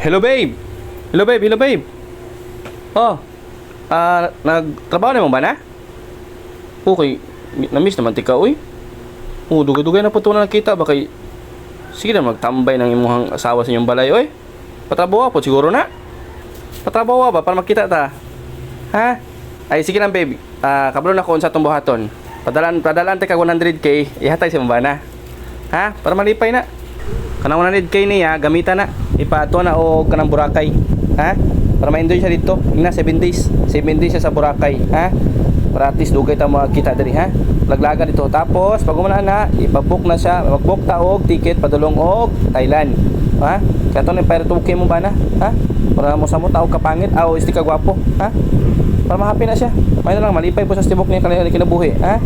Hello babe. Hello babe, hello babe. Oh, nagtrabaho na mo ba na? Okay, na-miss naman tika uy. Oh, dugay-dugay na po ito na nakita. Baka, sige na magtambay ng imuhang asawa sa inyong balay oy. Patrabaho po siguro na. Patrabaho ba para makita ta? Ha? Ay sige lang babe. Kabalo na ko sa itong buhaton. Padalaan tayo ka 100k. Ihatay sa mga na. Ha? Para malipay na. Kanang 100k niya, gamitan na. Ipato na o kanang Boracay. Ha? Para ma-enjoy siya dito. Ina 7 days. 7 days siya sa Boracay. Ha? Para at least dugay tayo makita dali. Ha? Laglaga dito. Tapos, pag umana na, ipabook na siya. Mag-book ta og ticket padulong og Thailand. Ha? Kaya ito na yung pirate okay mo ba na? Ha? Para mo sa mo tao kapangit. O isti ka gwapo. Ha? Para ma-happy na siya. May na lang, malipay po sa stibok niya kinabuhi. Ha?